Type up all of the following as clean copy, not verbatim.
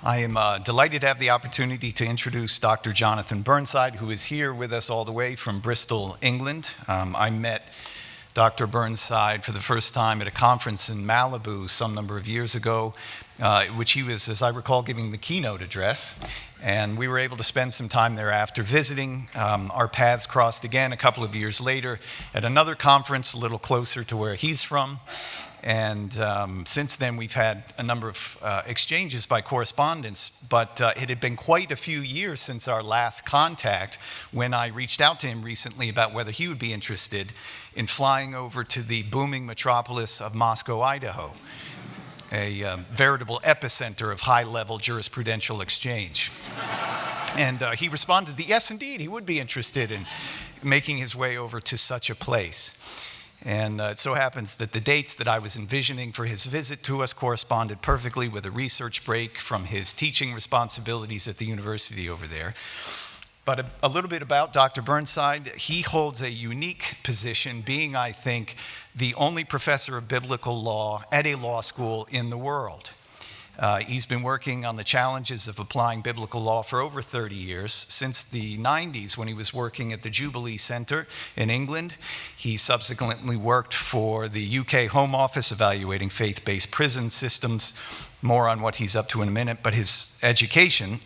I am delighted to have the opportunity to introduce Dr. Jonathan Burnside, who is here with us all the way from Bristol, England. I met Dr. Burnside for the first time at a conference in Malibu some number of years ago, which he was, as I recall, giving the keynote address. And we were able to spend some time thereafter visiting. Our paths crossed again a couple of years later at another conference a little closer to where he's from. And since then, we've had a number of exchanges by correspondence, but it had been quite a few years since our last contact when I reached out to him recently about whether he would be interested in flying over to the booming metropolis of Moscow, Idaho, a veritable epicenter of high-level jurisprudential exchange. And he responded that yes, indeed, he would be interested in making his way over to such a place. And it so happens that the dates that I was envisioning for his visit to us corresponded perfectly with a research break from his teaching responsibilities at the university over there. But a little bit about Dr. Burnside. He holds a unique position, being, I think, the only professor of biblical law at a law school in the world. He's been working on the challenges of applying biblical law for over 30 years, since the 90s when he was working at the Jubilee Center in England. He subsequently worked for the UK Home Office evaluating faith-based prison systems. More on what he's up to in a minute, but his education,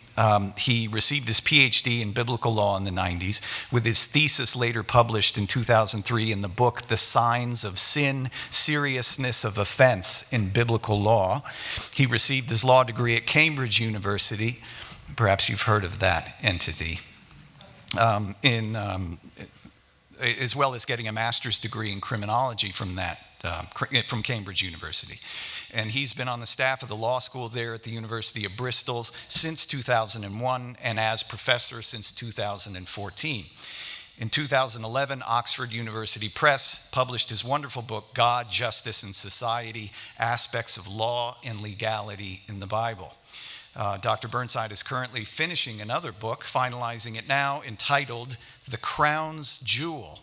he received his PhD in biblical law in the 90s, with his thesis later published in 2003 in the book, The Signs of Sin, Seriousness of Offense in Biblical Law. He received his law degree at Cambridge University. Perhaps you've heard of that entity. As well as getting a master's degree in criminology from Cambridge University. And he's been on the staff of the law school there at the University of Bristol since 2001 and as professor since 2014. In 2011, Oxford University Press published his wonderful book, God, Justice, and Society, Aspects of Law and Legality in the Bible. Dr. Burnside is currently finishing another book, finalizing it now, entitled The Crown's Jewel,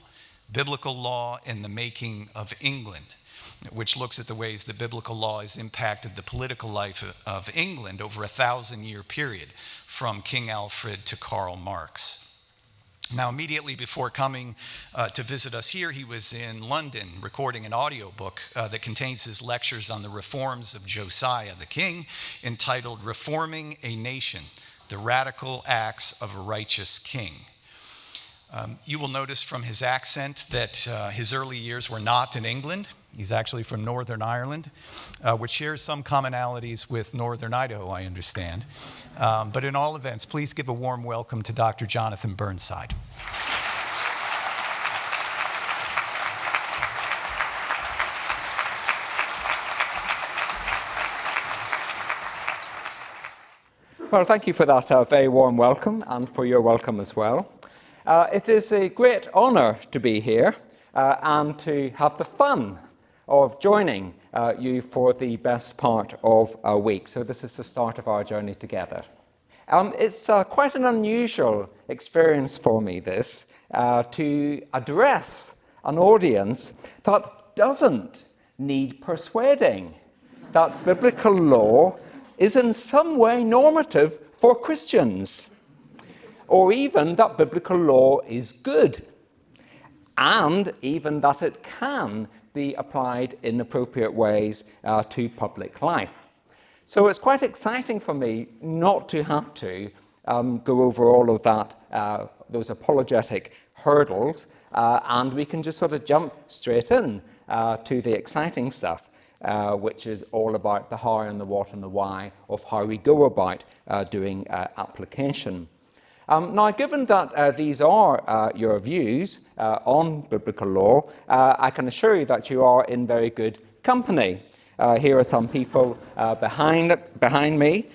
Biblical Law in the Making of England, which looks at the ways that biblical law has impacted the political life of England over a 1,000-year period, from King Alfred to Karl Marx. Now, immediately before coming to visit us here, he was in London recording an audiobook that contains his lectures on the reforms of Josiah the king, entitled Reforming a Nation, the Radical Acts of a Righteous King. You will notice from his accent that his early years were not in England. He's actually from Northern Ireland, which shares some commonalities with Northern Idaho, I understand. But in all events, please give a warm welcome to Dr. Jonathan Burnside. Well, thank you for that very warm welcome, and for your welcome as well. It is a great honor to be here and to have the fun of joining you for the best part of a week. So this is the start of our journey together. It's quite an unusual experience for me, this, to address an audience that doesn't need persuading that biblical law is in some way normative for Christians, or even that biblical law is good, and even that it can be applied in appropriate ways to public life. So it's quite exciting for me not to have to go over all of that, those apologetic hurdles, and we can just sort of jump straight in to the exciting stuff, which is all about the how and the what and the why of how we go about doing application. Now, given that these are your views on biblical law, I can assure you that you are in very good company. Here are some people behind me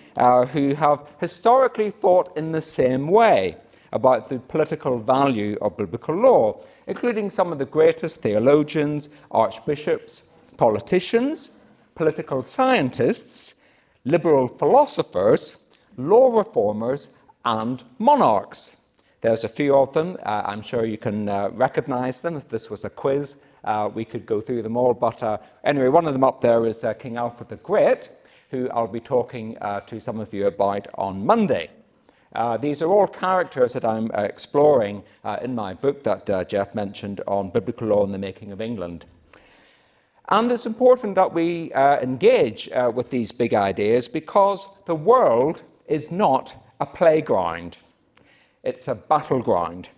who have historically thought in the same way about the political value of biblical law, including some of the greatest theologians, archbishops, politicians, political scientists, liberal philosophers, law reformers, and monarchs. There's a few of them. I'm sure you can recognize them. If this was a quiz, we could go through them all. But anyway, one of them up there is King Alfred the Great, who I'll be talking to some of you about on Monday. These are all characters that I'm exploring in my book that Jeff mentioned on biblical law and the making of England. And it's important that we engage with these big ideas because the world is not a playground. It's a battleground.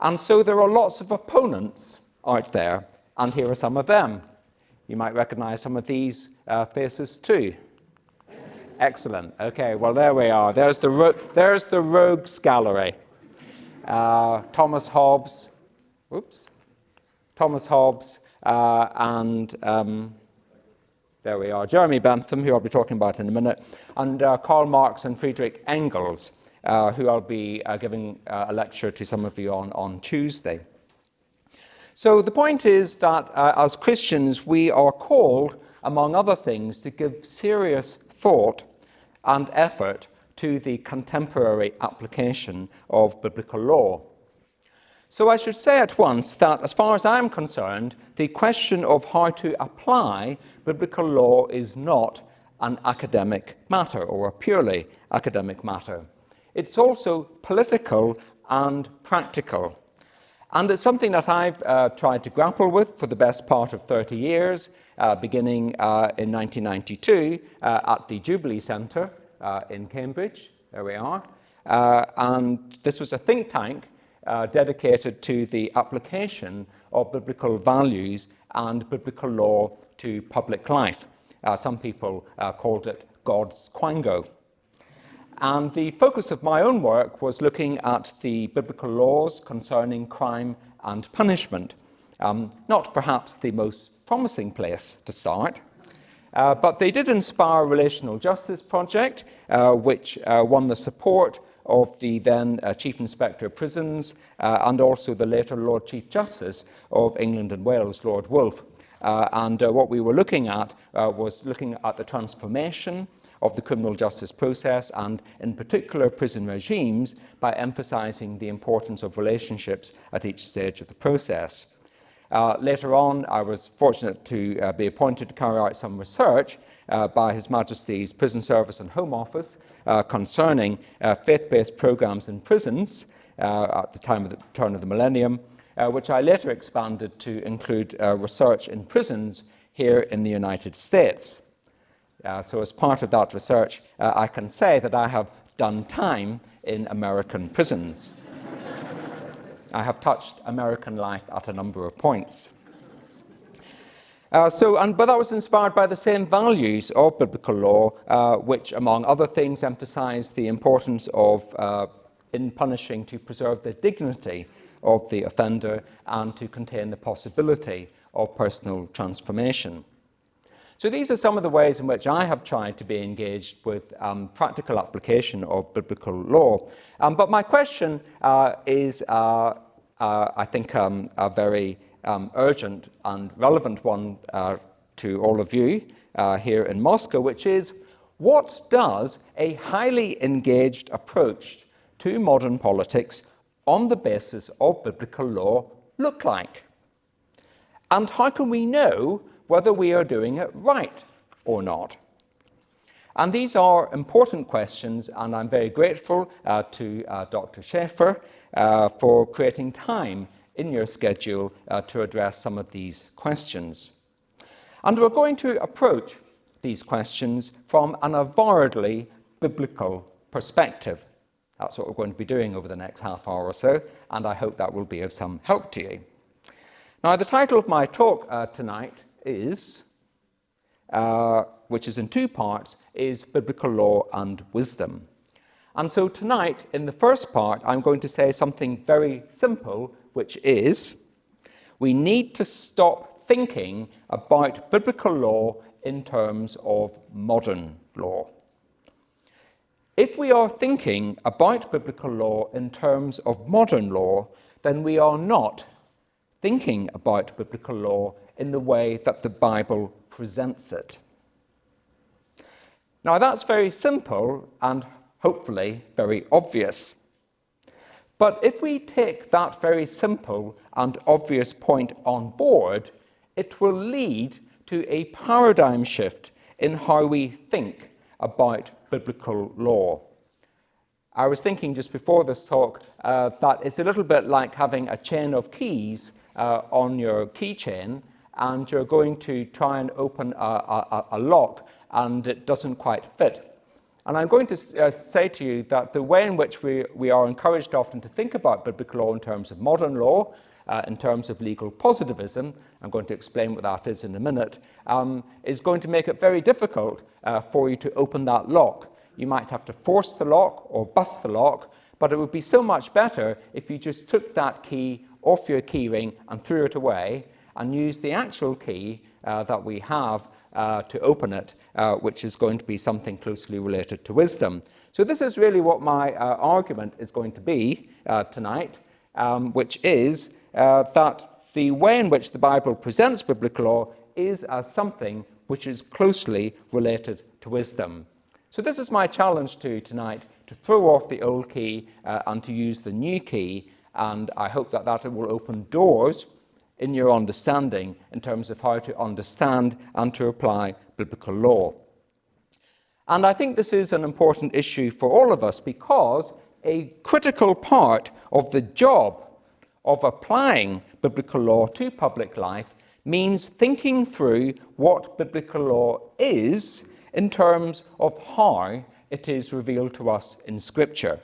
And so there are lots of opponents out there, and here are some of them. You might recognize some of these faces too. Excellent. Okay, well, there we are. There's the rogues gallery. Thomas Hobbes, and there we are. Jeremy Bentham, who I'll be talking about in a minute, and Karl Marx and Friedrich Engels, who I'll be giving a lecture to some of you on Tuesday. So the point is that as Christians, we are called, among other things, to give serious thought and effort to the contemporary application of biblical law. So I should say at once that, as far as I'm concerned, the question of how to apply biblical law is not an academic matter or a purely academic matter. It's also political and practical. And it's something that I've tried to grapple with for the best part of 30 years, beginning in 1992 at the Jubilee Centre in Cambridge. There we are. And this was a think tank dedicated to the application of biblical values and biblical law to public life. Some people called it God's Quango. And the focus of my own work was looking at the biblical laws concerning crime and punishment. Not perhaps the most promising place to start, but they did inspire a relational justice project, which won the support of the then Chief Inspector of Prisons and also the later Lord Chief Justice of England and Wales, Lord Wolfe. And what we were looking at was looking at the transformation of the criminal justice process and, in particular, prison regimes by emphasizing the importance of relationships at each stage of the process. Later on, I was fortunate to be appointed to carry out some research by His Majesty's Prison Service and Home Office concerning faith-based programs in prisons at the time of the turn of the millennium, which I later expanded to include research in prisons here in the United States. So as part of that research, I can say that I have done time in American prisons. I have touched American life at a number of points. But I was inspired by the same values of biblical law, which, among other things, emphasize the importance of, in punishing, to preserve the dignity of the offender and to contain the possibility of personal transformation. So these are some of the ways in which I have tried to be engaged with practical application of biblical law. But my question is, I think, a very urgent and relevant one to all of you here in Moscow, which is, what does a highly engaged approach to modern politics on the basis of biblical law look like? And how can we know whether we are doing it right or not? And these are important questions, and I'm very grateful to Dr. Schaefer for creating time in your schedule to address some of these questions. And we're going to approach these questions from an avowedly biblical perspective. That's what we're going to be doing over the next half hour or so, and I hope that will be of some help to you. Now, the title of my talk tonight is, which is in two parts, is Biblical Law and Wisdom. And so tonight, in the first part, I'm going to say something very simple, which is, we need to stop thinking about biblical law in terms of modern law. If we are thinking about biblical law in terms of modern law, then we are not thinking about biblical law in the way that the Bible presents it. Now, that's very simple and hopefully very obvious. But if we take that very simple and obvious point on board, it will lead to a paradigm shift in how we think about biblical law. I was thinking just before this talk that it's a little bit like having a chain of keys on your keychain, and you're going to try and open a lock and it doesn't quite fit. And I'm going to say to you that the way in which we are encouraged often to think about biblical law in terms of modern law, in terms of legal positivism, I'm going to explain what that is in a minute, is going to make it very difficult for you to open that lock. You might have to force the lock or bust the lock, but it would be so much better if you just took that key off your key ring and threw it away and used the actual key that we have to open it, which is going to be something closely related to wisdom. So this is really what my argument is going to be tonight, which is that the way in which the Bible presents biblical law is as something which is closely related to wisdom. So this is my challenge to you tonight, to throw off the old key and to use the new key, and I hope that that will open doors in your understanding in terms of how to understand and to apply biblical law. And I think this is an important issue for all of us, because a critical part of the job of applying biblical law to public life means thinking through what biblical law is in terms of how it is revealed to us in Scripture.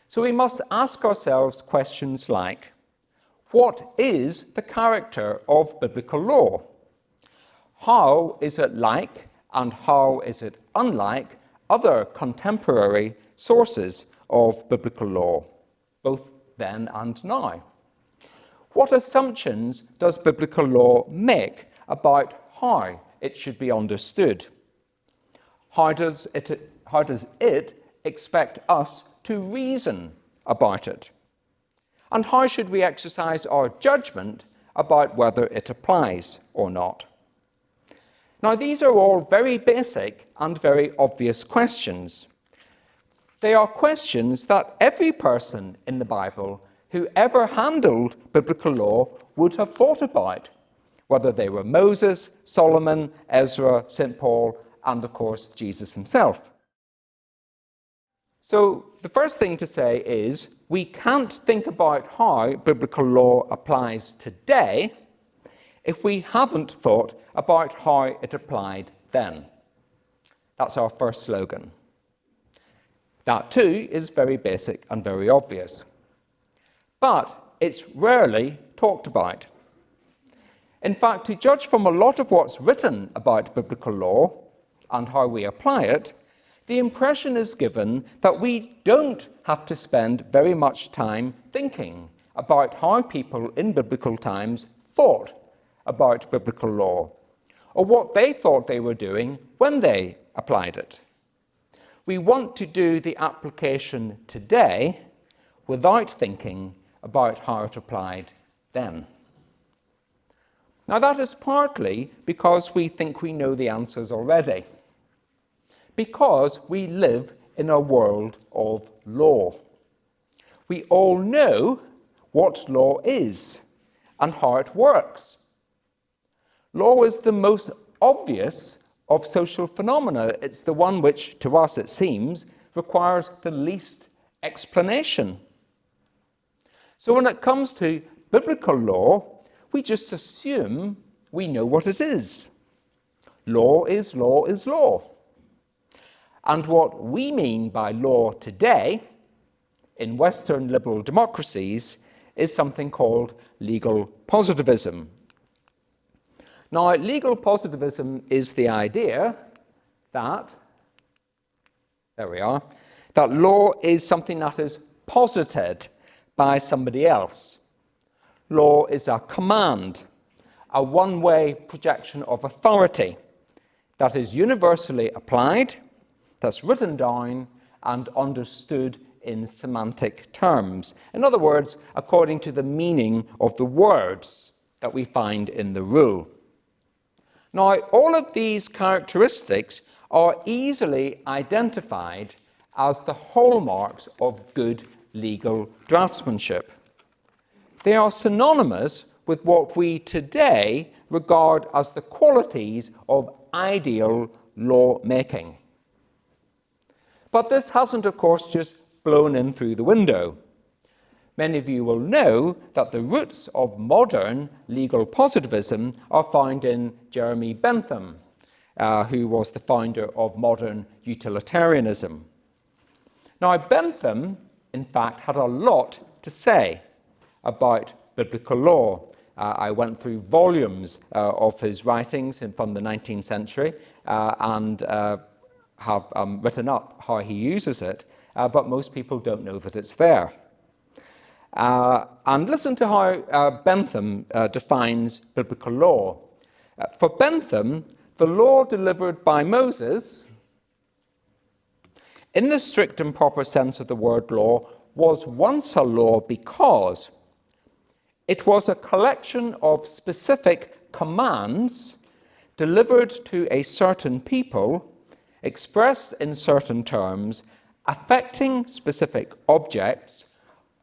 So we must ask ourselves questions like, what is the character of biblical law? How is it like and how is it unlike other contemporary sources of biblical law, both then and now? What assumptions does biblical law make about how it should be understood? How does it expect us to reason about it? And how should we exercise our judgment about whether it applies or not? Now, these are all very basic and very obvious questions. They are questions that every person in the Bible who ever handled biblical law would have thought about, whether they were Moses, Solomon, Ezra, St. Paul, and of course, Jesus himself. So the first thing to say is we can't think about how biblical law applies today if we haven't thought about how it applied then. That's our first slogan. That too is very basic and very obvious. But it's rarely talked about. In fact, to judge from a lot of what's written about biblical law and how we apply it, the impression is given that we don't have to spend very much time thinking about how people in biblical times thought about biblical law, or what they thought they were doing when they applied it. We want to do the application today without thinking about how it applied then. Now, that is partly because we think we know the answers already, because we live in a world of law. We all know what law is and how it works. Law is the most obvious of social phenomena. It's the one which, to us it seems, requires the least explanation. So when it comes to biblical law, we just assume we know what it is. Law is law is law. And what we mean by law today, in Western liberal democracies, is something called legal positivism. Now, legal positivism is the idea that, that law is something that is posited by somebody else. Law is a command, a one-way projection of authority that is universally applied, that's written down and understood in semantic terms. In other words, according to the meaning of the words that we find in the rule. Now, all of these characteristics are easily identified as the hallmarks of good legal draftsmanship. They are synonymous with what we today regard as the qualities of ideal law-making. But this hasn't, of course, just blown in through the window. Many of you will know that the roots of modern legal positivism are found in Jeremy Bentham, who was the founder of modern utilitarianism. Now, Bentham, in fact, had a lot to say about biblical law. I went through volumes of his writings from the 19th century and have written up how he uses it, but most people don't know that it's there. And listen to how Bentham defines biblical law. For Bentham, the law delivered by Moses, in the strict and proper sense of the word law, was once a law because it was a collection of specific commands delivered to a certain people, expressed in certain terms, affecting specific objects,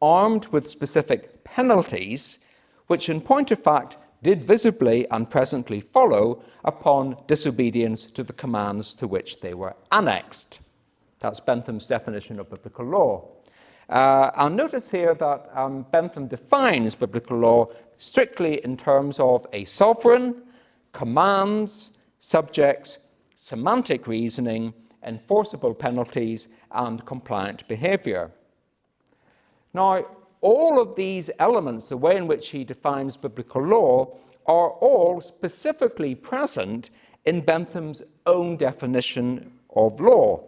armed with specific penalties, which in point of fact did visibly and presently follow upon disobedience to the commands to which they were annexed. That's Bentham's definition of biblical law. And notice here that Bentham defines biblical law strictly in terms of a sovereign, commands, subjects, semantic reasoning, enforceable penalties, and compliant behavior. Now, all of these elements, the way in which he defines biblical law, are all specifically present in Bentham's own definition of law.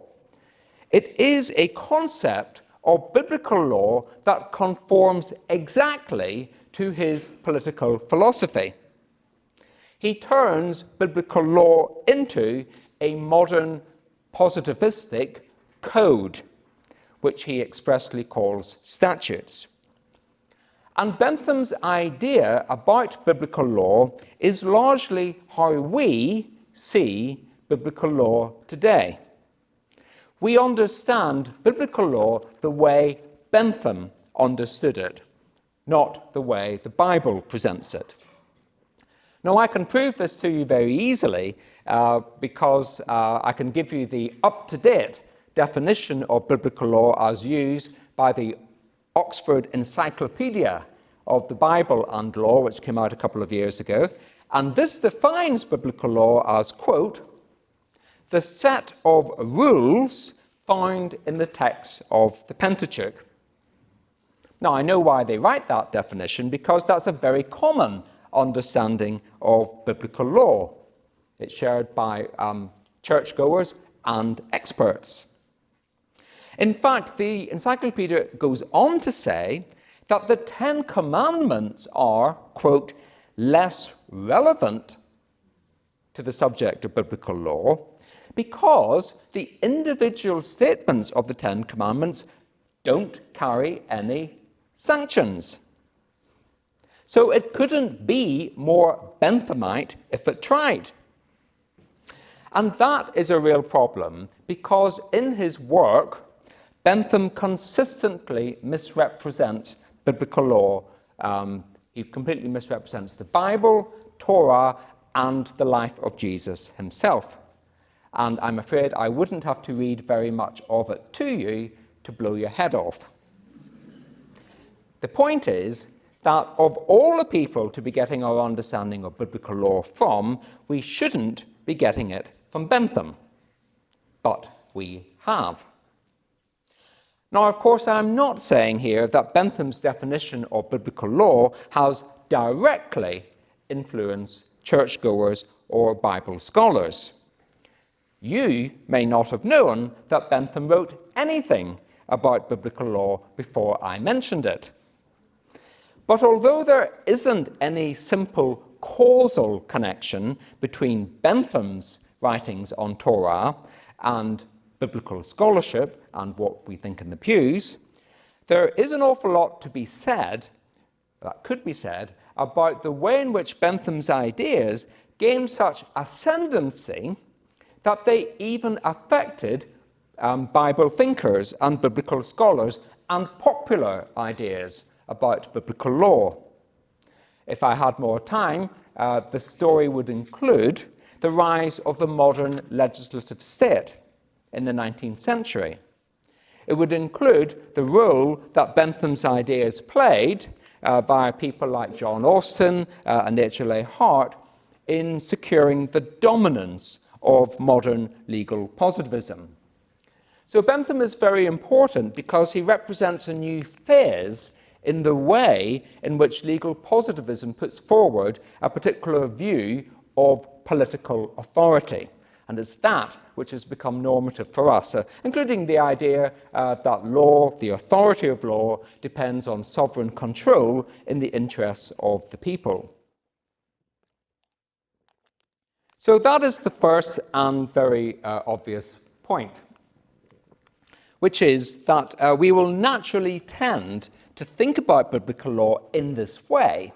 It is a concept of biblical law that conforms exactly to his political philosophy. He turns biblical law into a modern positivistic code, which he expressly calls statutes. And Bentham's idea about biblical law is largely how we see biblical law today. We understand biblical law the way Bentham understood it, not the way the Bible presents it. Now, I can prove this to you very easily because I can give you the up-to-date definition of biblical law as used by the Oxford Encyclopedia of the Bible and Law, which came out a couple of years ago. And this defines biblical law as, quote, the set of rules found in the text of the Pentateuch. Now, I know why they write that definition, because that's a very common understanding of biblical law. It's shared by churchgoers and experts. In fact, the encyclopedia goes on to say that the Ten Commandments are, quote, less relevant to the subject of biblical law because the individual statements of the Ten Commandments don't carry any sanctions. So it couldn't be more Benthamite if it tried. And that is a real problem because in his work, Bentham consistently misrepresents biblical law. He completely misrepresents the Bible, Torah, and the life of Jesus himself. And I'm afraid I wouldn't have to read very much of it to you to blow your head off. The point is that of all the people to be getting our understanding of biblical law from, we shouldn't be getting it from Bentham. But we have. Now, of course, I'm not saying here that Bentham's definition of biblical law has directly influenced churchgoers or Bible scholars. You may not have known that Bentham wrote anything about biblical law before I mentioned it. But although there isn't any simple causal connection between Bentham's writings on Torah and biblical scholarship and what we think in the pews, there is an awful lot to be said, that could be said, about the way in which Bentham's ideas gained such ascendancy that they even affected Bible thinkers and biblical scholars and popular ideas about biblical law. If I had more time, the story would include the rise of the modern legislative state in the 19th century. It would include the role that Bentham's ideas played via people like John Austin and H.L.A. Hart in securing the dominance of modern legal positivism. So Bentham is very important because he represents a new phase in the way in which legal positivism puts forward a particular view of political authority. And it's that which has become normative for us, including the idea that law, the authority of law, depends on sovereign control in the interests of the people. So that is the first and very obvious point, which is that we will naturally tend to think about biblical law in this way,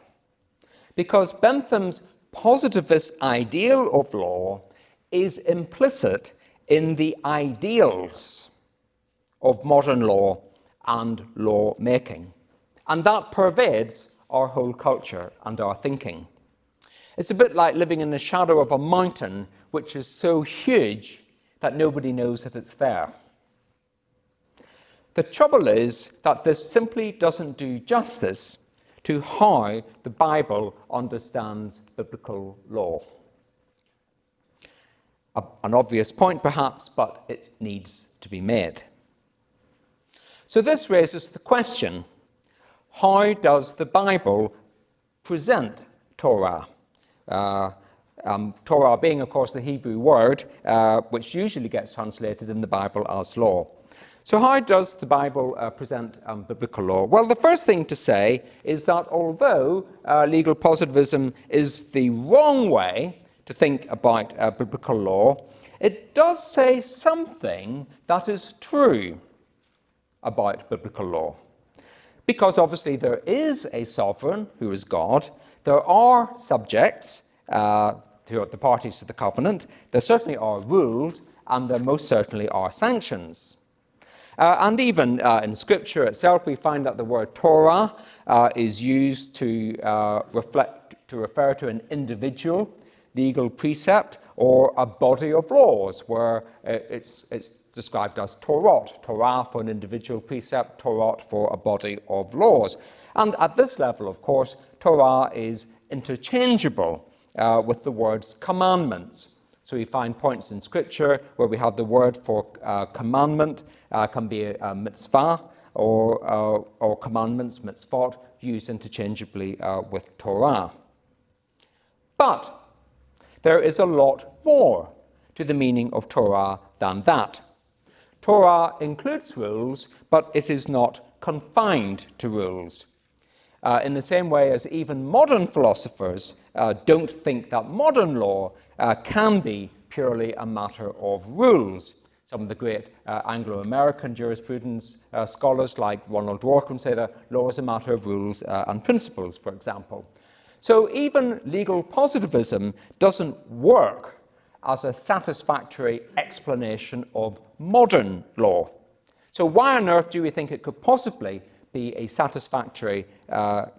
because Bentham's positivist ideal of law is implicit in the ideals of modern law and law making. And that pervades our whole culture and our thinking. It's a bit like living in the shadow of a mountain which is so huge that nobody knows that it's there. The trouble is that this simply doesn't do justice to how the Bible understands biblical law. An obvious point, perhaps, but it needs to be made. So this raises the question, how does the Bible present Torah? Torah being, of course, the Hebrew word, which usually gets translated in the Bible as law. So how does the Bible present biblical law? Well, the first thing to say is that although legal positivism is the wrong way to think about biblical law, it does say something that is true about biblical law. Because obviously there is a sovereign who is God, there are subjects who are the parties to the covenant, there certainly are rules, and there most certainly are sanctions. And even in Scripture itself, we find that the word Torah is used to refer to an individual legal precept or a body of laws, where it's described as Torah for an individual precept, Torah for a body of laws. And at this level, of course, Torah is interchangeable with the words commandments. So we find points in Scripture where we have the word for commandment can be a mitzvah or commandments, mitzvot, used interchangeably with Torah. But there is a lot more to the meaning of Torah than that. Torah includes rules, but it is not confined to rules. In the same way as even modern philosophers don't think that modern law can be purely a matter of rules. Some of the great Anglo-American jurisprudence scholars like Ronald Dworkin say that law is a matter of rules and principles, for example. So even legal positivism doesn't work as a satisfactory explanation of modern law. So why on earth do we think it could possibly be a satisfactory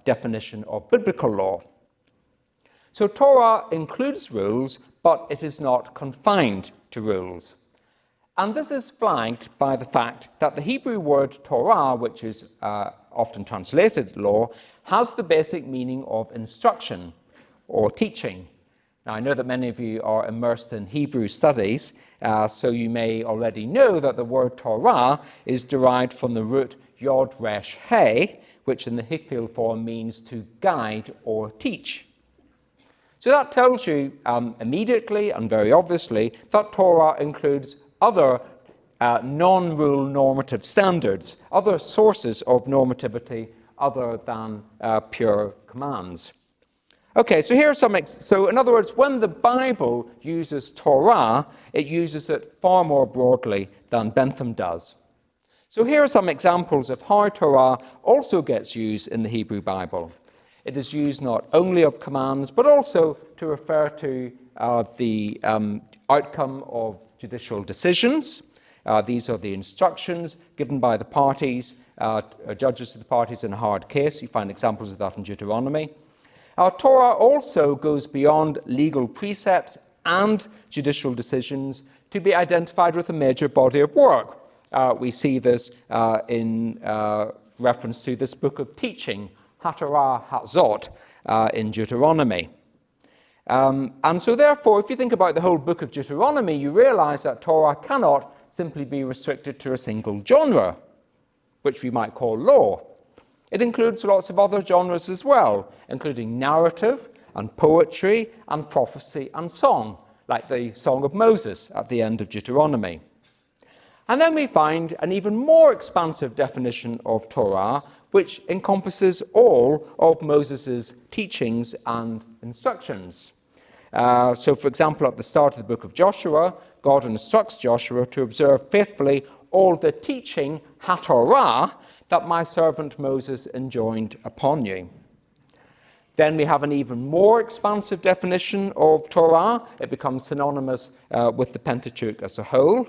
definition of biblical law? So Torah includes rules, but it is not confined to rules. And this is flagged by the fact that the Hebrew word Torah, which is often translated law, has the basic meaning of instruction or teaching. Now, I know that many of you are immersed in Hebrew studies, so you may already know that the word Torah is derived from the root Yod Resh He, which in the Hale form means to guide or teach. So that tells you immediately and very obviously that Torah includes other non-rule normative standards, other sources of normativity other than pure commands. Okay, so here are some, so in other words, when the Bible uses Torah, it uses it far more broadly than Bentham does. So here are some examples of how Torah also gets used in the Hebrew Bible. It is used not only of commands, but also to refer to the outcome of judicial decisions. These are the instructions given by the parties, judges to the parties in a hard case. You find examples of that in Deuteronomy. Our Torah also goes beyond legal precepts and judicial decisions to be identified with a major body of work. We see this in reference to this book of teaching, HaTorah HaZot, in Deuteronomy. And so therefore, if you think about the whole book of Deuteronomy, you realize that Torah cannot simply be restricted to a single genre, which we might call law. It includes lots of other genres as well, including narrative and poetry and prophecy and song, like the Song of Moses at the end of Deuteronomy. And then we find an even more expansive definition of Torah, which encompasses all of Moses' teachings and instructions. So, for example, at the start of the book of Joshua, God instructs Joshua to observe faithfully all the teaching, HaTorah, that my servant Moses enjoined upon you. Then we have an even more expansive definition of Torah. It becomes synonymous with the Pentateuch as a whole.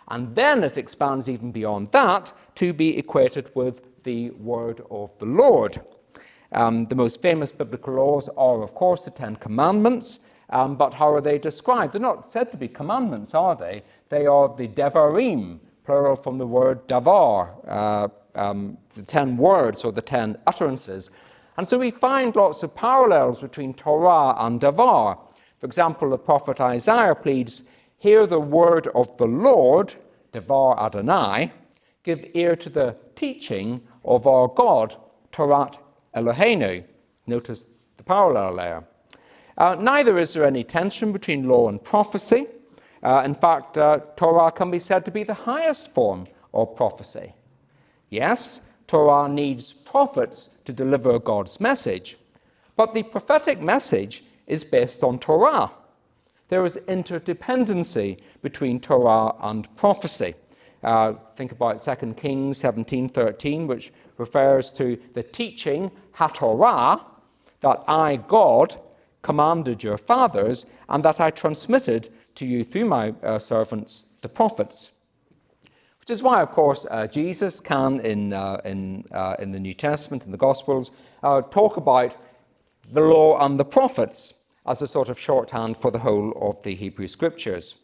And then it expands even beyond that to be equated with the word of the Lord. The most famous biblical laws are, of course, the Ten Commandments. But how are they described? They're not said to be commandments, are they? They are the Devarim, plural from the word davar, the 10 words or the 10 utterances. And so we find lots of parallels between Torah and davar. For example, the prophet Isaiah pleads, "Hear the word of the Lord, davar Adonai, give ear to the teaching of our God, Torah Eloheinu." Notice the parallel there. Neither is there any tension between law and prophecy. In fact, Torah can be said to be the highest form of prophecy. Yes, Torah needs prophets to deliver God's message, but the prophetic message is based on Torah. There is interdependency between Torah and prophecy. Think about 2 Kings 17:13, which refers to the teaching, HaTorah, that I, God, commanded your fathers, and that I transmitted to you through my servants, the prophets. Which is why, of course, Jesus can, in the New Testament, in the Gospels, talk about the law and the prophets as a sort of shorthand for the whole of the Hebrew Scriptures.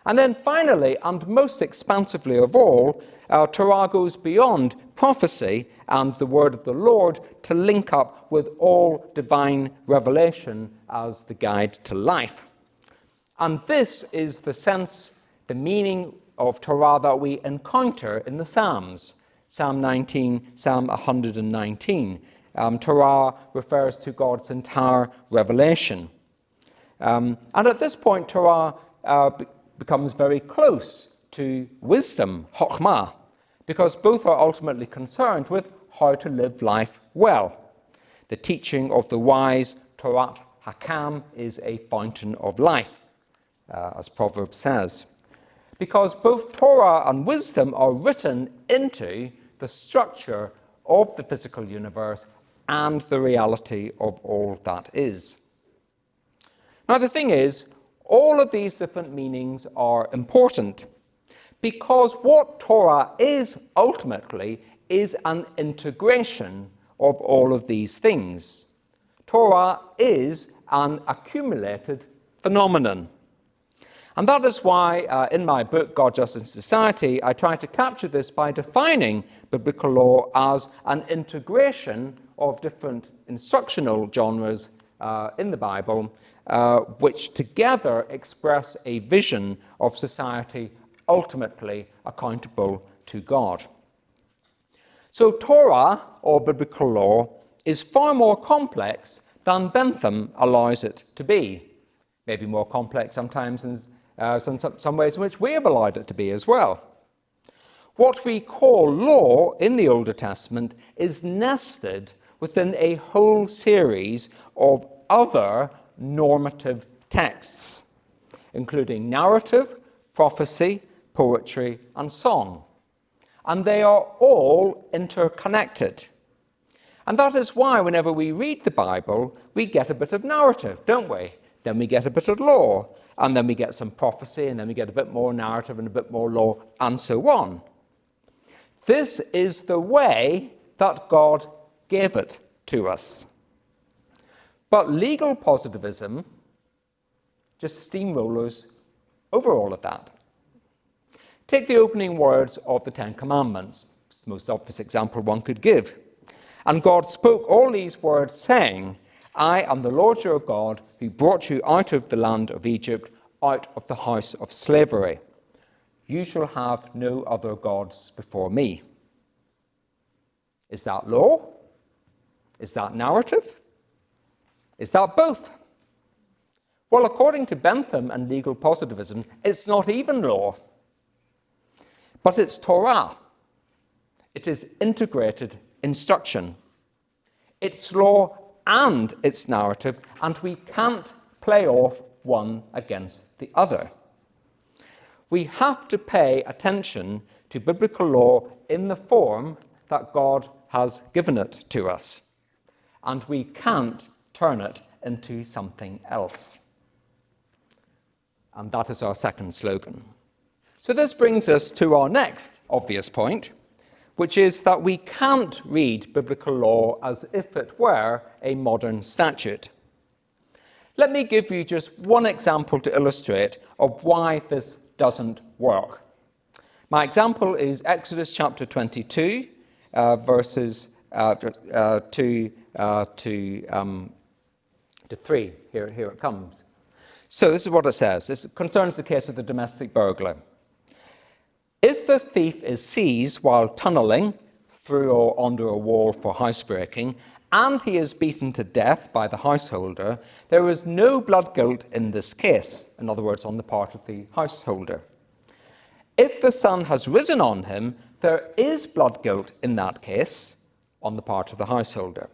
And then finally, and most expansively of all, Torah goes beyond prophecy and the word of the Lord to link up with all divine revelation as the guide to life. And this is the sense, the meaning of Torah that we encounter in the Psalms. Psalm 19, Psalm 119. Torah refers to God's entire revelation. And at this point, Torah becomes very close to wisdom, chokhmah, because both are ultimately concerned with how to live life well. The teaching of the wise, Torah Hakam, is a fountain of life, as Proverbs says. Because both Torah and wisdom are written into the structure of the physical universe and the reality of all that is. Now, the thing is, all of these different meanings are important because what Torah is ultimately is an integration of all of these things. Torah is an accumulated phenomenon. And that is why in my book, God, Justice, and Society, I try to capture this by defining biblical law as an integration of different instructional genres in the Bible, which together express a vision of society ultimately accountable to God. So Torah, or biblical law, is far more complex than Bentham allows it to be. Maybe more complex sometimes in some ways in which we have allowed it to be as well. What we call law in the Old Testament is nested within a whole series of other normative texts, including narrative, prophecy, poetry, and song. And they are all interconnected. And that is why whenever we read the Bible, we get a bit of narrative, don't we? Then we get a bit of law, and then we get some prophecy, and then we get a bit more narrative and a bit more law, and so on. This is the way that God gave it to us. But legal positivism just steamrollers over all of that. Take the opening words of the Ten Commandments. It's the most obvious example one could give. And God spoke all these words, saying, I am the Lord your God, who brought you out of the land of Egypt, out of the house of slavery. You shall have no other gods before me. Is that law? Is that narrative? Is that both? Well, according to Bentham and legal positivism, it's not even law, but it's Torah. It is integrated instruction. It's law and it's narrative, and we can't play off one against the other. We have to pay attention to biblical law in the form that God has given it to us, and we can't turn it into something else. And that is our second slogan. So this brings us to our next obvious point, which is that we can't read biblical law as if it were a modern statute. Let me give you just one example to illustrate of why this doesn't work. My example is Exodus chapter 22, verses 2 to 3. Here it comes. So this is what it says. This concerns the case of the domestic burglar. If the thief is seized while tunneling through or under a wall for housebreaking, and he is beaten to death by the householder, there is no blood guilt in this case, in other words, on the part of the householder. If the sun has risen on him, there is blood guilt in that case, on the part of the householder.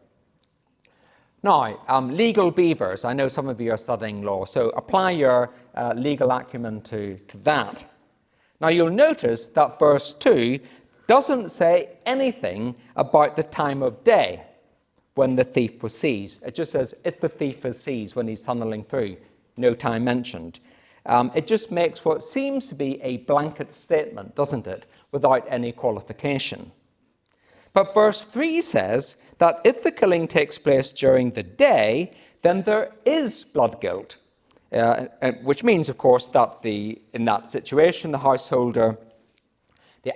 Now, legal beavers, I know some of you are studying law, so apply your legal acumen to that. Now, you'll notice that verse 2 doesn't say anything about the time of day when the thief was seized. It just says, if the thief is seized when he's tunneling through, no time mentioned. It just makes what seems to be a blanket statement, doesn't it, without any qualification. But verse 3 says that if the killing takes place during the day, then there is blood guilt. Which means, of course, that in that situation, the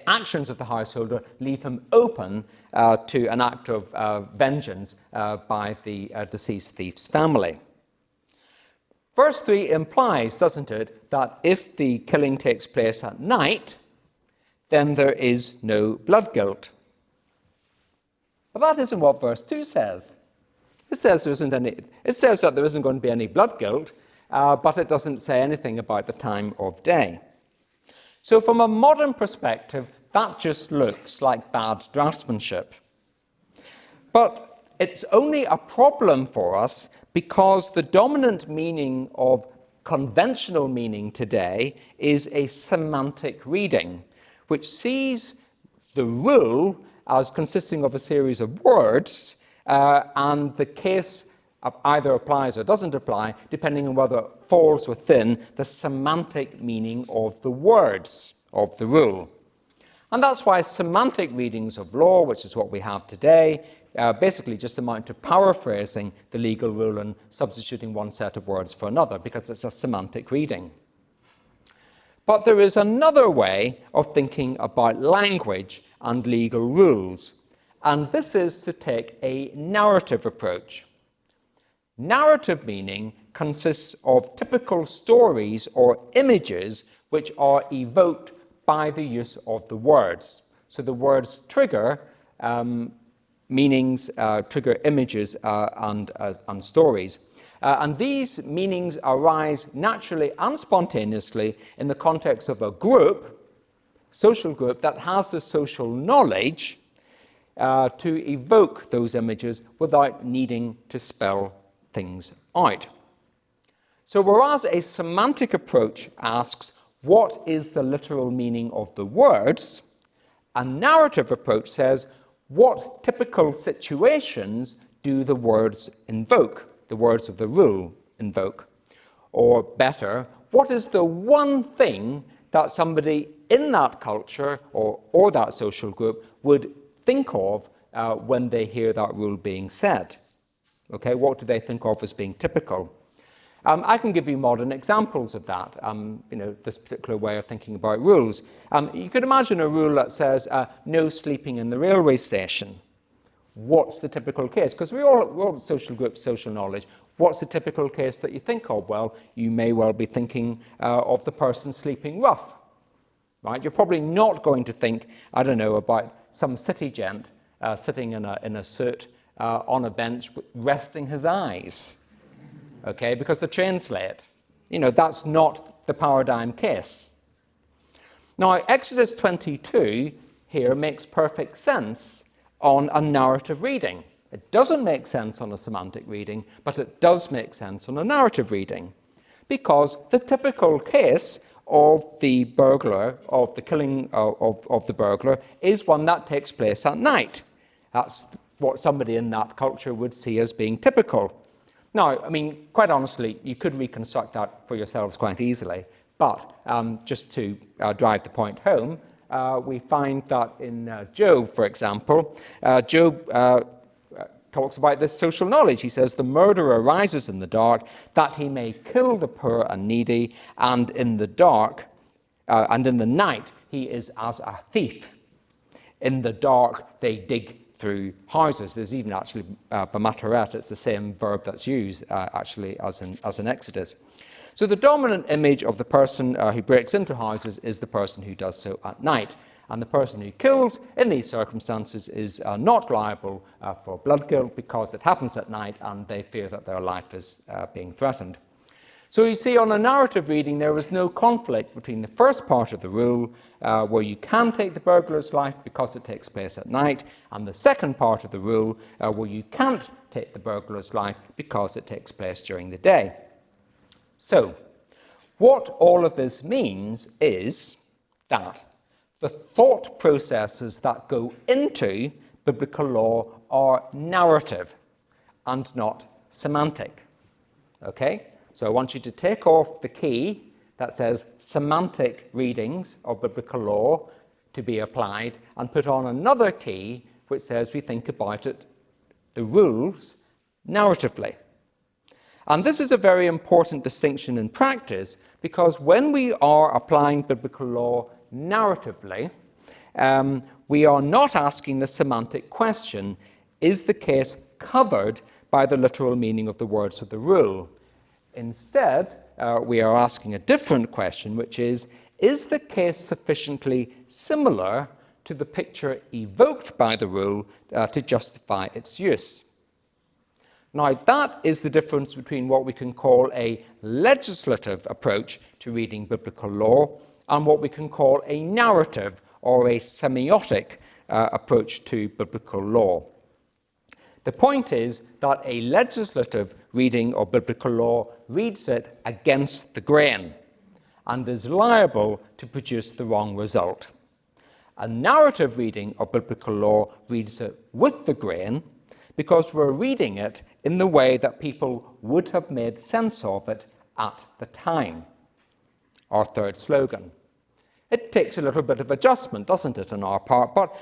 actions of the householder leave him open to an act of vengeance by the deceased thief's family. Verse 3 implies, doesn't it, that if the killing takes place at night, then there is no blood guilt. But that isn't what verse 2 says. It says that there isn't going to be any blood guilt, but it doesn't say anything about the time of day. So from a modern perspective, that just looks like bad draftsmanship. But it's only a problem for us because the dominant meaning of conventional meaning today is a semantic reading, which sees the rule as consisting of a series of words, and the case either applies or doesn't apply, depending on whether it falls within the semantic meaning of the words of the rule. And that's why semantic readings of law, which is what we have today, basically just amount to paraphrasing the legal rule and substituting one set of words for another, because it's a semantic reading. But there is another way of thinking about language and legal rules, and this is to take a narrative approach. Narrative meaning consists of typical stories or images which are evoked by the use of the words. So the words trigger meanings, trigger images and stories. And these meanings arise naturally and spontaneously in the context of a group, social group, that has the social knowledge to evoke those images without needing to spell things out. So whereas a semantic approach asks, what is the literal meaning of the words? A narrative approach says, what typical situations do the words invoke, the words of the rule invoke? Or better, what is the one thing that somebody in that culture or that social group would think of when they hear that rule being said? Okay, what do they think of as being typical? I can give you modern examples of that, this particular way of thinking about rules. You could imagine a rule that says no sleeping in the railway station. What's the typical case? Because we're all social groups, social knowledge. What's the typical case that you think of? Well, you may well be thinking of the person sleeping rough, right? You're probably not going to think, I don't know, about some city gent sitting in a suit on a bench resting his eyes, okay, because the train's late. That's not the paradigm case. Now, Exodus 22 here makes perfect sense on a narrative reading. It doesn't make sense on a semantic reading, but it does make sense on a narrative reading, because the typical case of the burglar, of the killing of the burglar, is one that takes place at night. That's what somebody in that culture would see as being typical. Now, quite honestly, you could reconstruct that for yourselves quite easily, but just to drive the point home, we find that in Job, for example, Job talks about this social knowledge. He says, the murderer rises in the dark that he may kill the poor and needy, and in the dark, and in the night, he is as a thief. In the dark, they dig through houses. There's even actually b'materet, it's the same verb that's used actually as in Exodus. So the dominant image of the person who breaks into houses is the person who does so at night. And the person who kills in these circumstances is not liable for blood guilt because it happens at night and they fear that their life is being threatened. So you see, on a narrative reading, there is no conflict between the first part of the rule, where you can take the burglar's life because it takes place at night, and the second part of the rule, where you can't take the burglar's life because it takes place during the day. So, what all of this means is that the thought processes that go into biblical law are narrative and not semantic. Okay? So I want you to take off the key that says semantic readings of biblical law to be applied and put on another key which says we think about it, the rules, narratively. And this is a very important distinction in practice, because when we are applying biblical law narratively, we are not asking the semantic question, is the case covered by the literal meaning of the words of the rule? Instead, we are asking a different question, which is the case sufficiently similar to the picture evoked by the rule to justify its use? Now, that is the difference between what we can call a legislative approach to reading biblical law and what we can call a narrative or a semiotic approach to biblical law. The point is that a legislative reading of biblical law reads it against the grain and is liable to produce the wrong result. A narrative reading of biblical law reads it with the grain because we're reading it in the way that people would have made sense of it at the time. Our third slogan. It takes a little bit of adjustment, doesn't it, on our part? But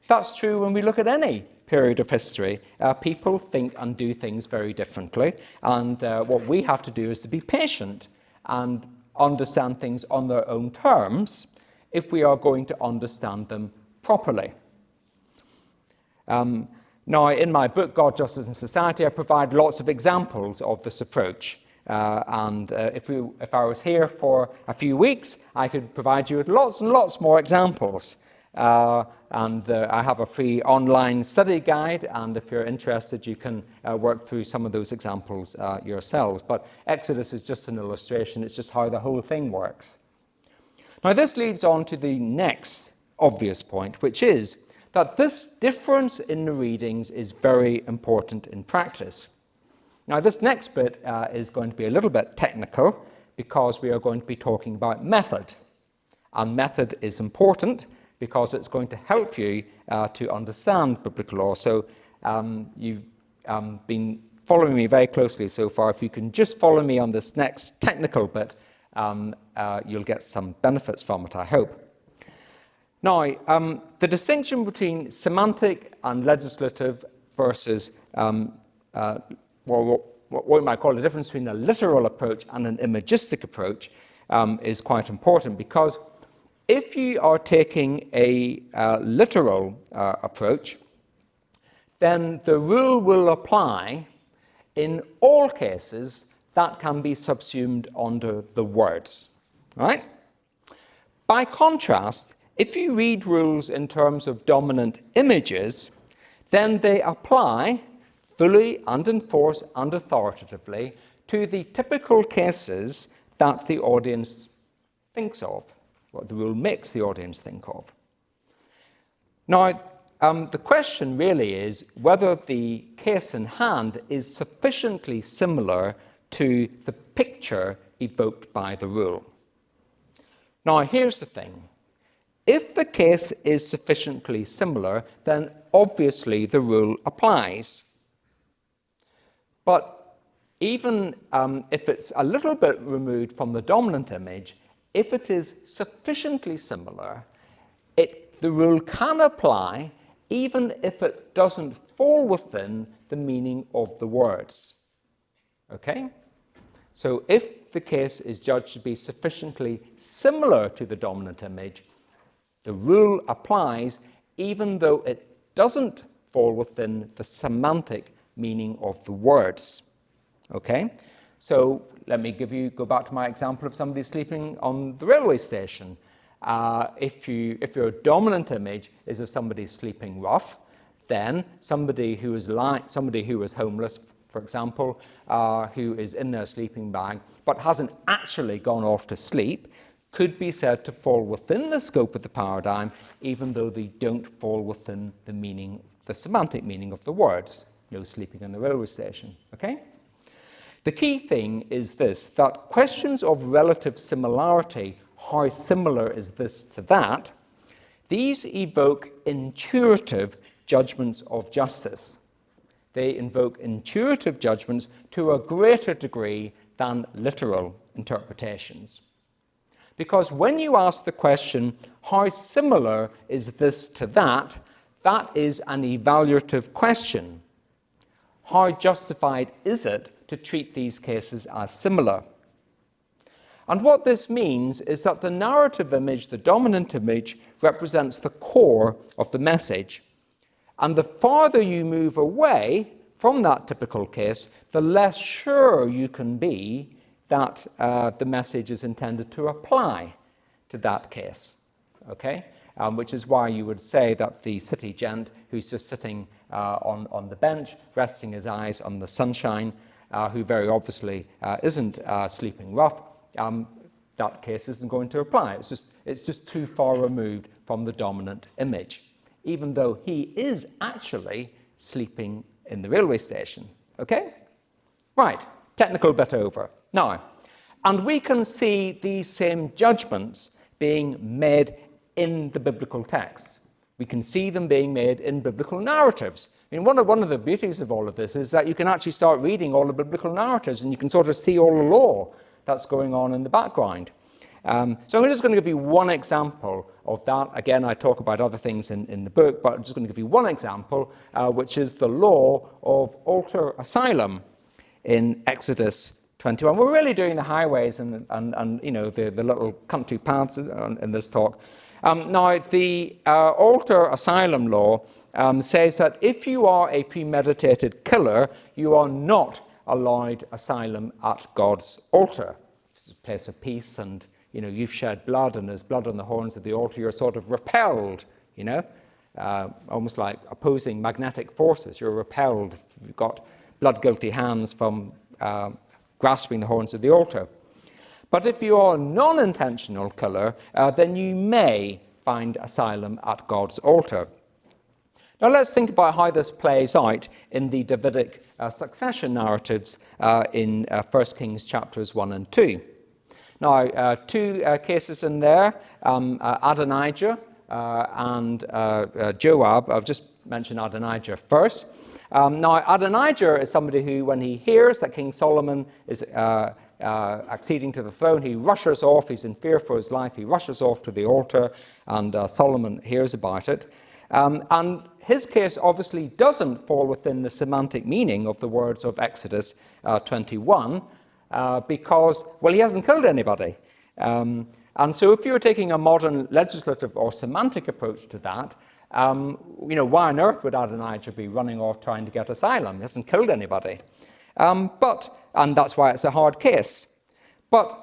that's true when we look at any period of history. People think and do things very differently, and what we have to do is to be patient and understand things on their own terms if we are going to understand them properly. Now, in my book, God, Justice and Society, I provide lots of examples of this approach. If I was here for a few weeks, I could provide you with lots and lots more examples. I have a free online study guide, and if you're interested, you can work through some of those examples yourselves. But Exodus is just an illustration. It's just how the whole thing works. Now, this leads on to the next obvious point, which is that this difference in the readings is very important in practice. Now, this next bit is going to be a little bit technical because we are going to be talking about method. And method is important because it's going to help you to understand biblical law. So you've been following me very closely so far. If you can just follow me on this next technical bit, you'll get some benefits from it, I hope. Now, the distinction between semantic and legislative versus what we might call the difference between a literal approach and an imagistic approach is quite important, because if you are taking a literal approach, then the rule will apply in all cases that can be subsumed under the words, right? By contrast, if you read rules in terms of dominant images, then they apply fully and in force and authoritatively to the typical cases that the audience thinks of, what the rule makes the audience think of. Now, the question really is whether the case in hand is sufficiently similar to the picture evoked by the rule. Now, here's the thing. If the case is sufficiently similar, then obviously the rule applies. But even if it's a little bit removed from the dominant image, if it is sufficiently similar, the rule can apply even if it doesn't fall within the meaning of the words. Okay? So if the case is judged to be sufficiently similar to the dominant image, the rule applies even though it doesn't fall within the semantic meaning of the words. Okay? So let me go back to my example of somebody sleeping on the railway station. If your dominant image is of somebody sleeping rough, then somebody who is homeless, for example, who is in their sleeping bag but hasn't actually gone off to sleep, could be said to fall within the scope of the paradigm, even though they don't fall within the semantic meaning of the words. No sleeping on the railway station. Okay? The key thing is this, that questions of relative similarity, how similar is this to that, these evoke intuitive judgments of justice. They invoke intuitive judgments to a greater degree than literal interpretations. Because when you ask the question, how similar is this to that, that is an evaluative question. How justified is it to treat these cases as similar? And what this means is that the narrative image, the dominant image, represents the core of the message. And the farther you move away from that typical case, the less sure you can be that the message is intended to apply to that case. Okay? Which is why you would say that the city gent who's just sitting on the bench, resting his eyes on the sunshine, who very obviously isn't sleeping rough, that case isn't going to apply. It's just too far removed from the dominant image, even though he is actually sleeping in the railway station. Okay? Right, technical bit over. Now, and we can see these same judgments being made in the biblical text. We can see them being made in biblical narratives. I mean, one of the beauties of all of this is that you can actually start reading all the biblical narratives and you can sort of see all the law that's going on in the background. So I'm just going to give you one example of that. Again, I talk about other things in the book, but I'm just going to give you one example, which is the law of altar asylum in Exodus 21. We're really doing the highways and you know, the little country paths in this talk. Now, the altar asylum law says that if you are a premeditated killer, you are not allowed asylum at God's altar. This is a place of peace, and you know, you've shed blood, and there's blood on the horns of the altar. You're sort of repelled, you know, almost like opposing magnetic forces. You're repelled. You've got blood-guilty hands from grasping the horns of the altar. But if you are a non-intentional killer, then you may find asylum at God's altar. Now let's think about how this plays out in the Davidic succession narratives in 1 Kings chapters 1 and 2. Now, two cases in there, Adonijah and Joab. I'll just mention Adonijah first. Now, Adonijah is somebody who, when he hears that King Solomon is acceding to the throne, he rushes off. He's in fear for his life. He rushes off to the altar, and Solomon hears about it. And his case obviously doesn't fall within the semantic meaning of the words of Exodus 21 because, well, he hasn't killed anybody. And so if you're taking a modern legislative or semantic approach to that, why on earth would Adonijah be running off trying to get asylum? He hasn't killed anybody. And that's why it's a hard case. But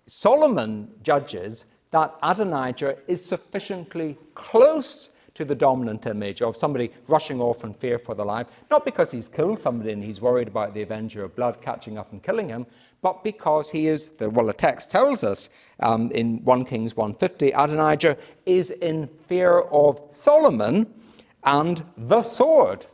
Solomon judges that Adonijah is sufficiently close to the dominant image of somebody rushing off in fear for their life, not because he's killed somebody and he's worried about the avenger of blood catching up and killing him, but because he is, the text tells us in 1 Kings 1:50, Adonijah is in fear of Solomon and the sword,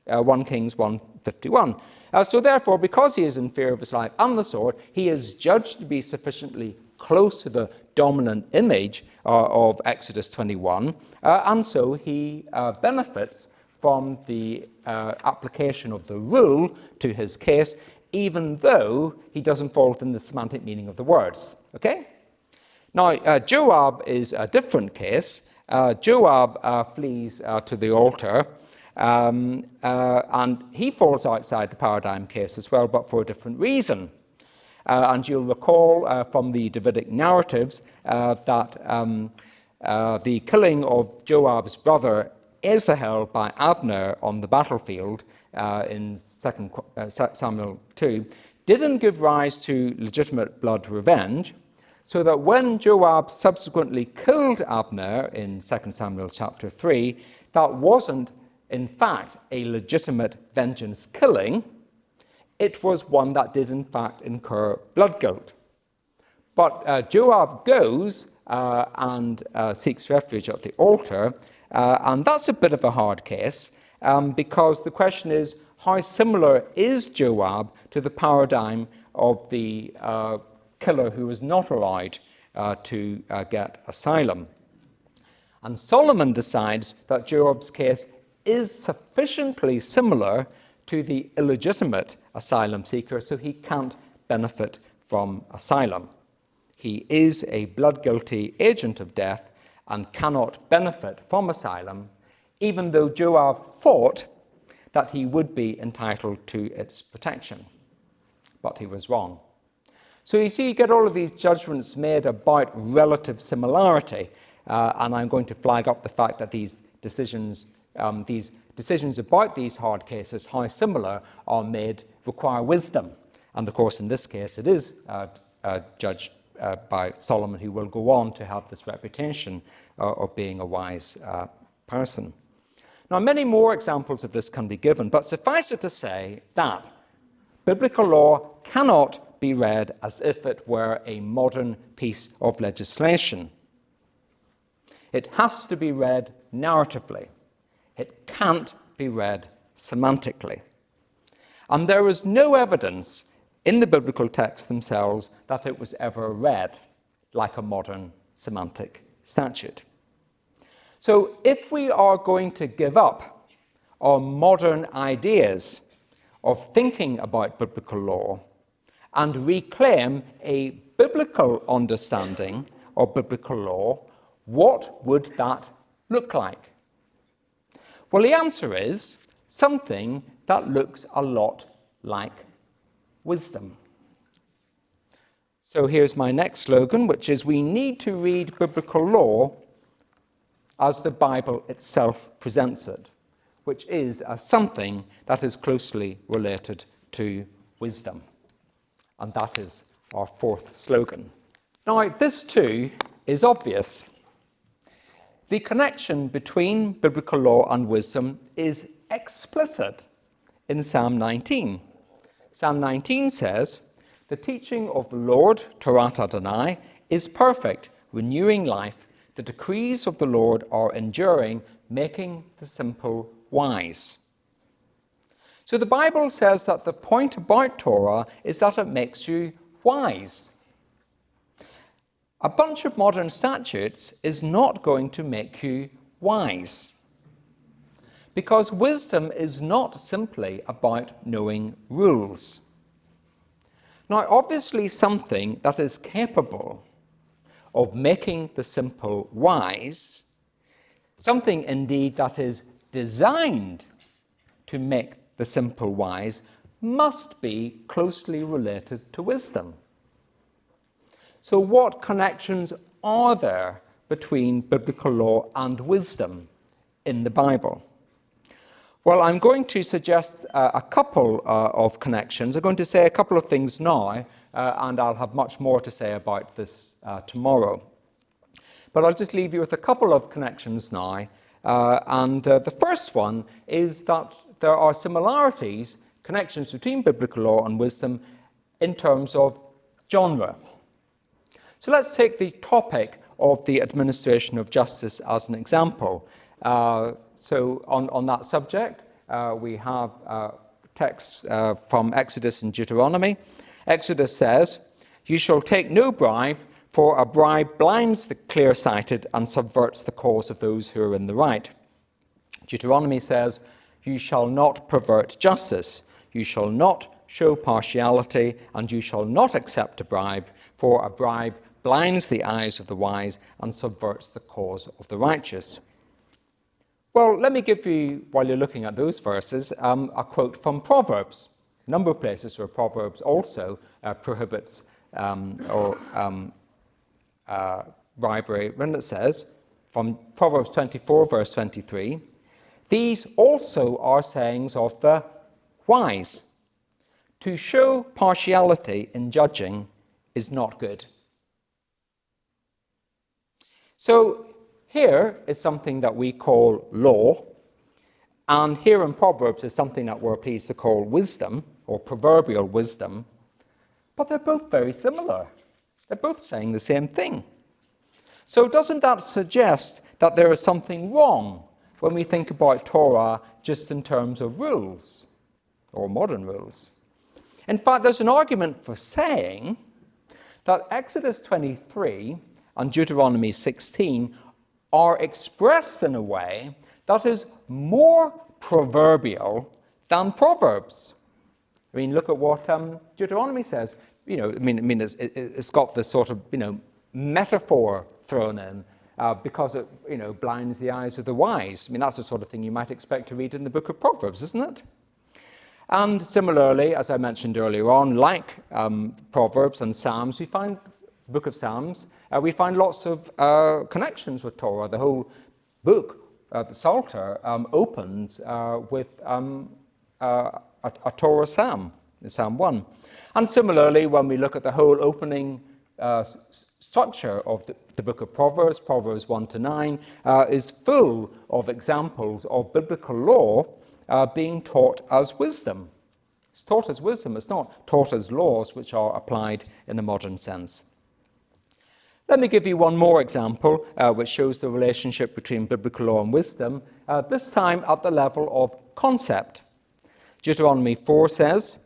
1 Kings 1:51. So therefore, because he is in fear of his life and the sword, he is judged to be sufficiently close to the dominant image of Exodus 21, and so he benefits from the application of the rule to his case, even though he doesn't fall within the semantic meaning of the words. Okay? Now, Joab is a different case. Joab flees to the altar, and he falls outside the paradigm case as well, but for a different reason. And you'll recall from the Davidic narratives that the killing of Joab's brother Asahel by Abner on the battlefield in 2 Samuel 2 didn't give rise to legitimate blood revenge, so that when Joab subsequently killed Abner in 2 Samuel chapter 3, that wasn't in fact a legitimate vengeance killing. It was one that did in fact incur blood guilt. But Joab goes and seeks refuge at the altar, and that's a bit of a hard case because the question is, how similar is Joab to the paradigm of the killer who was not allowed to get asylum? And Solomon decides that Joab's case is sufficiently similar to the illegitimate asylum seeker, so he can't benefit from asylum. He is a blood-guilty agent of death and cannot benefit from asylum, even though Joab thought that he would be entitled to its protection. But he was wrong. So you see, you get all of these judgments made about relative similarity, and I'm going to flag up the fact that these decisions about these hard cases, how similar are made, require wisdom. And of course, in this case, it is judged by Solomon, who will go on to have this reputation of being a wise person. Now, many more examples of this can be given, but suffice it to say that biblical law cannot be read as if it were a modern piece of legislation. It has to be read narratively. It can't be read semantically. And there is no evidence in the biblical texts themselves that it was ever read like a modern semantic statute. So if we are going to give up our modern ideas of thinking about biblical law and reclaim a biblical understanding of biblical law, what would that look like? Well, the answer is something that looks a lot like wisdom. So here's my next slogan, which is we need to read biblical law as the Bible itself presents it, which is as something that is closely related to wisdom. And that is our fourth slogan. Now, this too is obvious. The connection between biblical law and wisdom is explicit in Psalm 19. Psalm 19 says, "The teaching of the Lord, Torah Adonai, is perfect, renewing life. The decrees of the Lord are enduring, making the simple wise." So the Bible says that the point about Torah is that it makes you wise. A bunch of modern statutes is not going to make you wise. Because wisdom is not simply about knowing rules. Now, obviously, something that is capable of making the simple wise something indeed that is designed to make the simple wise, must be closely related to wisdom. So what connections are there between biblical law and wisdom in the Bible? Well, I'm going to suggest a couple of connections. I'm going to say a couple of things now, and I'll have much more to say about this tomorrow. But I'll just leave you with a couple of connections now. The first one is that there are similarities, connections between biblical law and wisdom in terms of genre. So let's take the topic of the administration of justice as an example. So on that subject, we have texts from Exodus and Deuteronomy. Exodus says, "You shall take no bribe, for a bribe blinds the clear-sighted and subverts the cause of those who are in the right." Deuteronomy says, "You shall not pervert justice. You shall not show partiality, and you shall not accept a bribe, for a bribe blinds the eyes of the wise and subverts the cause of the righteous." Well, let me give you, while you're looking at those verses, a quote from Proverbs. A number of places where Proverbs also prohibits bribery, when it says, from Proverbs 24, verse 23, "These also are sayings of the wise. To show partiality in judging is not good." So here is something that we call law, and here in Proverbs is something that we're pleased to call wisdom, or proverbial wisdom, but they're both very similar. They're both saying the same thing. So doesn't that suggest that there is something wrong when we think about Torah just in terms of rules, or modern rules? In fact, there's an argument for saying that Exodus 23 and Deuteronomy 16 are expressed in a way that is more proverbial than Proverbs. I mean, look at what Deuteronomy says. It's got this sort of, metaphor thrown in because it, blinds the eyes of the wise. I mean, that's the sort of thing you might expect to read in the book of Proverbs, isn't it? And similarly, as I mentioned earlier on, like Proverbs and Psalms, we find the book of Psalms, we find lots of connections with Torah. The whole book, the Psalter, opens with a Torah psalm, Psalm 1. And similarly, when we look at the whole opening structure of the book of Proverbs, Proverbs 1 to 9, is full of examples of biblical law being taught as wisdom. It's taught as wisdom, it's not taught as laws which are applied in a modern sense. Let me give you one more example which shows the relationship between biblical law and wisdom, this time at the level of concept. Deuteronomy 4 says,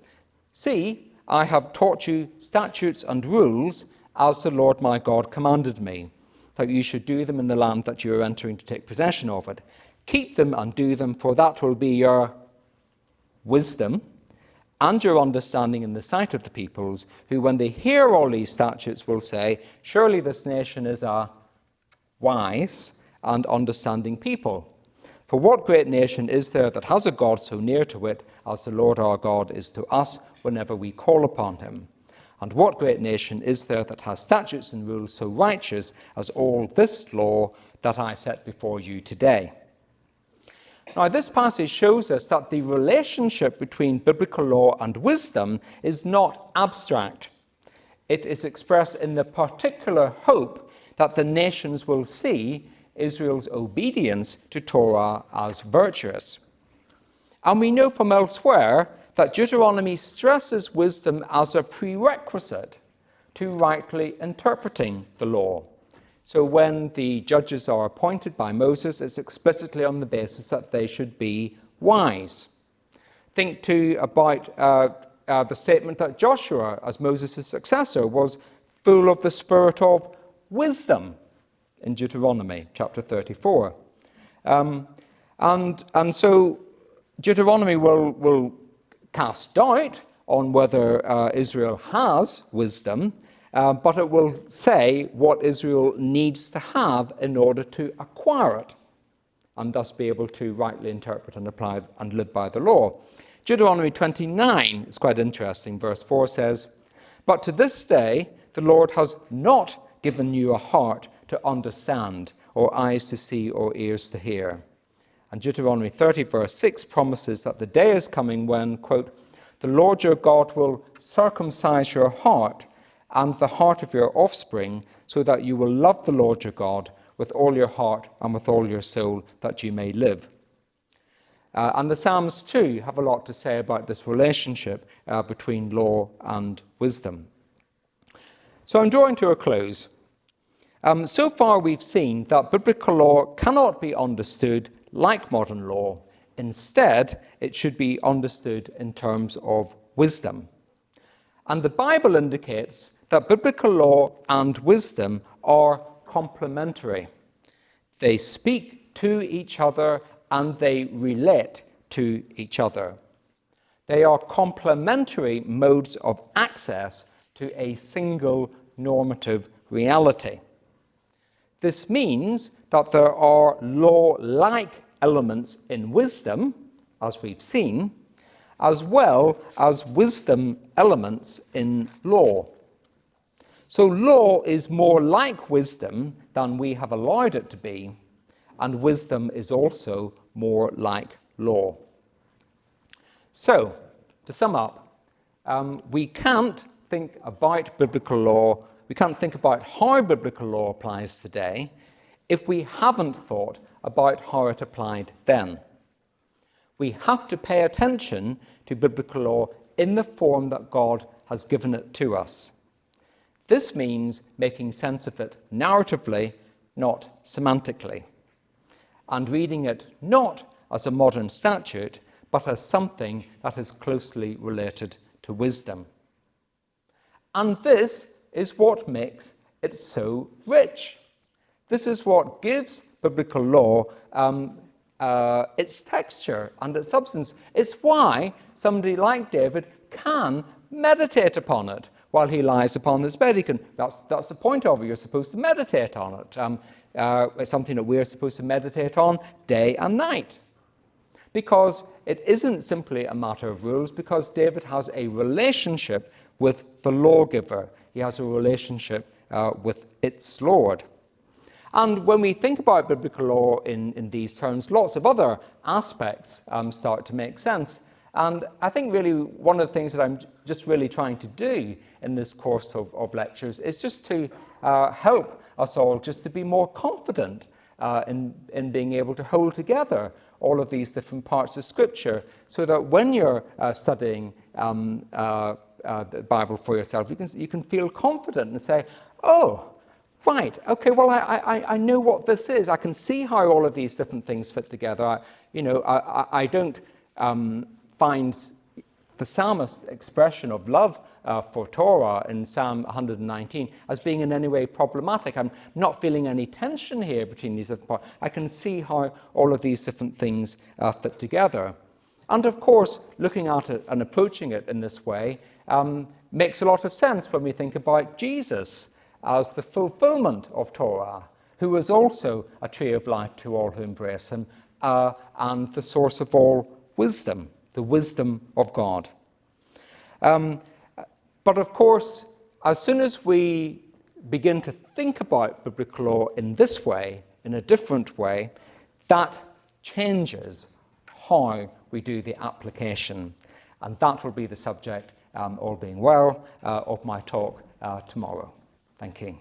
"See, I have taught you statutes and rules as the Lord my God commanded me, that you should do them in the land that you are entering to take possession of it. Keep them and do them, for that will be your wisdom and your understanding in the sight of the peoples, who when they hear all these statutes will say, surely this nation is a wise and understanding people. For what great nation is there that has a God so near to it as the Lord our God is to us whenever we call upon him? And what great nation is there that has statutes and rules so righteous as all this law that I set before you today?" Now, this passage shows us that the relationship between biblical law and wisdom is not abstract. It is expressed in the particular hope that the nations will see Israel's obedience to Torah as virtuous. And we know from elsewhere that Deuteronomy stresses wisdom as a prerequisite to rightly interpreting the law. So when the judges are appointed by Moses, it's explicitly on the basis that they should be wise. Think too about the statement that Joshua, as Moses' successor, was full of the spirit of wisdom in Deuteronomy chapter 34. And so Deuteronomy will cast doubt on whether Israel has wisdom, but it will say what Israel needs to have in order to acquire it. and thus be able to rightly interpret and apply and live by the law. Deuteronomy 29 is quite interesting. Verse 4 says, "But to this day the Lord has not given you a heart to understand, or eyes to see, or ears to hear." And Deuteronomy 30 verse 6 promises that the day is coming when, quote, "The Lord your God will circumcise your heart and the heart of your offspring, so that you will love the Lord your God with all your heart and with all your soul, that you may live." And the Psalms too have a lot to say about this relationship between law and wisdom. So I'm drawing to a close. So far we've seen that biblical law cannot be understood like modern law. Instead, it should be understood in terms of wisdom. And the Bible indicates that biblical law and wisdom are complementary. They speak to each other and they relate to each other. They are complementary modes of access to a single normative reality. This means that there are law-like elements in wisdom, as we've seen, as well as wisdom elements in law. So law is more like wisdom than we have allowed it to be, and wisdom is also more like law. So, to sum up, we can't think about biblical law, we can't think about how biblical law applies today if we haven't thought about how it applied then. We have to pay attention to biblical law in the form that God has given it to us. This means making sense of it narratively, not semantically, and reading it not as a modern statute, but as something that is closely related to wisdom. And this is what makes it so rich. This is what gives biblical law its texture and its substance. It's why somebody like David can meditate upon it while he lies upon his bed. That's the point of it. You're supposed to meditate on it. It's something that we're supposed to meditate on day and night. Because it isn't simply a matter of rules, because David has a relationship with the lawgiver. He has a relationship with its Lord. And when we think about biblical law in these terms, lots of other aspects start to make sense. And I think really one of the things that I'm just really trying to do in this course of lectures is just to help us all just to be more confident in being able to hold together all of these different parts of Scripture, so that when you're studying the Bible for yourself, you can feel confident and say, oh, right, okay, well, I know what this is. I can see how all of these different things fit together. I don't find the psalmist's expression of love for Torah in Psalm 119 as being in any way problematic. I'm not feeling any tension here between these different parts. I can see how all of these different things fit together. And of course, looking at it and approaching it in this way makes a lot of sense when we think about Jesus as the fulfillment of Torah, who is also a tree of life to all who embrace him, and the source of all wisdom, the wisdom of God. But of course, as soon as we begin to think about biblical law in this way, in a different way, that changes how we do the application. And that will be the subject, all being well, of my talk tomorrow. Thank you.